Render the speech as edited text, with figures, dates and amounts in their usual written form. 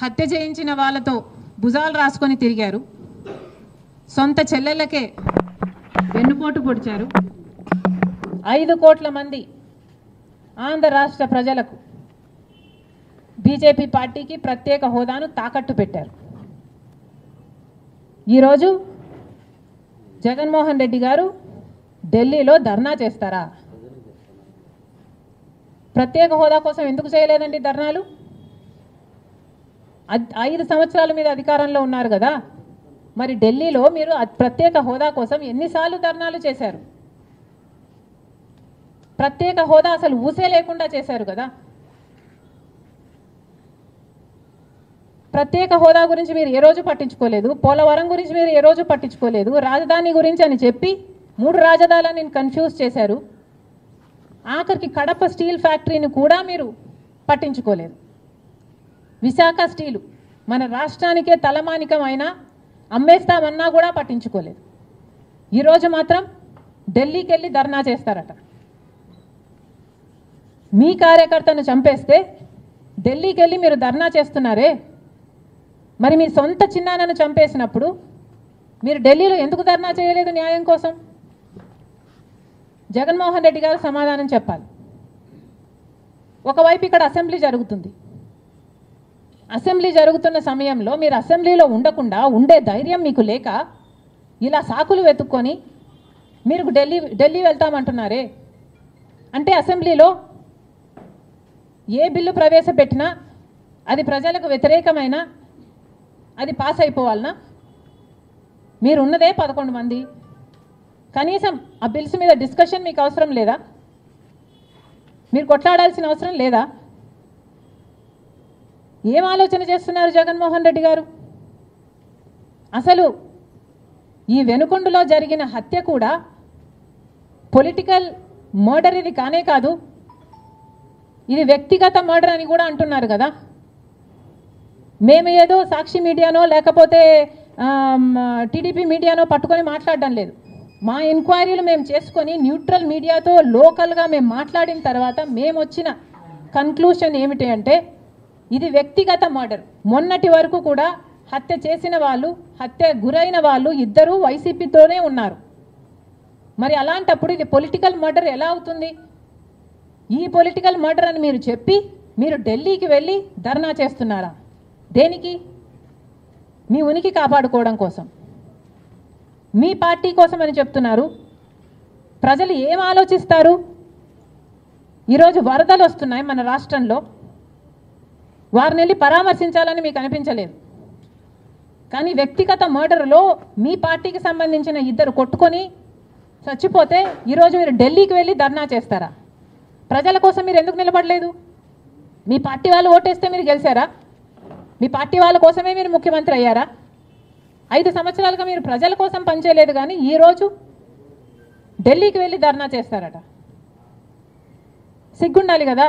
హత్య చేయించిన వాళ్ళతో భుజాలు రాసుకొని తిరిగారు. సొంత చెల్లెళ్ళకే వెన్నుపోటు పొడిచారు. 5 కోట్ల మంది ఆంధ్ర రాష్ట్ర ప్రజలకు బీజేపీ పార్టీకి ప్రత్యేక హోదాను తాకట్టు పెట్టారు. ఈరోజు జగన్మోహన్ రెడ్డి గారు ఢిల్లీలో ధర్నా చేస్తారా? ప్రత్యేక హోదా కోసం ఎందుకు చేయలేదండి ధర్నాలు? 5 సంవత్సరాల మీద అధికారంలో ఉన్నారు కదా, మరి ఢిల్లీలో మీరు ప్రత్యేక హోదా కోసం ఎన్నిసార్లు ధర్నాలు చేశారు? ప్రత్యేక హోదా అసలు ఊసే లేకుండా చేశారు కదా. ప్రత్యేక హోదా గురించి మీరు ఏ రోజు పట్టించుకోలేదు. పోలవరం గురించి మీరు ఏ రోజు పట్టించుకోలేదు. రాజధాని గురించి అని చెప్పి 3 రాజధానులను కన్ఫ్యూజ్ చేశారు. ఆఖరికి కడప స్టీల్ ఫ్యాక్టరీని కూడా మీరు పట్టించుకోలేదు. విశాఖ స్టీలు మన రాష్ట్రానికే తలమానికమైన అమ్మేస్తామన్నా కూడా పట్టించుకోలేదు. ఈరోజు మాత్రం ఢిల్లీకి వెళ్ళి ధర్నా చేస్తారట. మీ కార్యకర్తను చంపేస్తే ఢిల్లీకి వెళ్ళి మీరు ధర్నా చేస్తున్నారే, మరి మీ సొంత చిన్నాన్నను చంపేసినప్పుడు మీరు ఢిల్లీలో ఎందుకు ధర్నా చేయలేదు న్యాయం కోసం? జగన్మోహన్ రెడ్డి గారు సమాధానం చెప్పాలి. ఒకవైపు ఇక్కడ అసెంబ్లీ జరుగుతుంది. అసెంబ్లీ జరుగుతున్న సమయంలో మీరు అసెంబ్లీలో ఉండకుండా ఉండే ధైర్యం మీకు లేక ఇలా సాకులు వెతుక్కొని మీరు ఢిల్లీ వెళ్తామంటున్నారే. అంటే అసెంబ్లీలో ఏ బిల్లు ప్రవేశపెట్టినా అది ప్రజలకు వ్యతిరేకమైన అది పాస్ అయిపోవాలనా? మీరు ఉన్నదే 11 మంది. కనీసం ఆ బిల్స్ మీద డిస్కషన్ మీకు అవసరం లేదా? మీరు కొట్లాడాల్సిన అవసరం లేదా? ఏం ఆలోచన చేస్తున్నారు జగన్మోహన్ రెడ్డి గారు? అసలు ఈ వెనుకొండలో జరిగిన హత్య కూడా పొలిటికల్ మర్డర్ ఇది కానే కాదు, ఇది వ్యక్తిగత మర్డర్ అని కూడా అంటున్నారు కదా. మేము ఏదో సాక్షి మీడియానో లేకపోతే టీడీపీ మీడియానో పట్టుకొని మాట్లాడడం లేదు. మా ఎంక్వైరీలు మేము చేసుకొని న్యూట్రల్ మీడియాతో లోకల్గా మేము మాట్లాడిన తర్వాత మేము వచ్చిన కన్క్లూషన్ ఏమిటి అంటే ఇది వ్యక్తిగత మర్డర్. మొన్నటి వరకు కూడా హత్య చేసిన వాళ్ళు, హత్య గురైన వాళ్ళు ఇద్దరూ వైసీపీతోనే ఉన్నారు. మరి అలాంటప్పుడు ఇది పొలిటికల్ మర్డర్ ఎలా అవుతుంది? ఈ పొలిటికల్ మర్డర్ అని మీరు చెప్పి మీరు ఢిల్లీకి వెళ్ళి ధర్నా చేస్తున్నారా? దేనికి? మీ ఉనికి కాపాడుకోవడం కోసం, మీ పార్టీ కోసం అని చెప్తున్నారు. ప్రజలు ఏం ఆలోచిస్తారు? ఈరోజు వరదలు వస్తున్నాయి మన రాష్ట్రంలో, వారిని వెళ్ళి పరామర్శించాలని మీకు అనిపించలేదు. కానీ వ్యక్తిగత మర్డర్లో మీ పార్టీకి సంబంధించిన 2 కొట్టుకొని చచ్చిపోతే ఈరోజు మీరు ఢిల్లీకి వెళ్ళి ధర్నా చేస్తారా? ప్రజల కోసం మీరు ఎందుకు నిలబడలేదు? మీ పార్టీ వాళ్ళు ఓటేస్తే మీరు గెలిచారా? మీ పార్టీ వాళ్ళ కోసమే మీరు ముఖ్యమంత్రి అయ్యారా? 5 సంవత్సరాలుగా మీరు ప్రజల కోసం పనిచేయలేదు, కానీ ఈరోజు ఢిల్లీకి వెళ్ళి ధర్నా చేస్తారట. సిగ్గుండాలి కదా.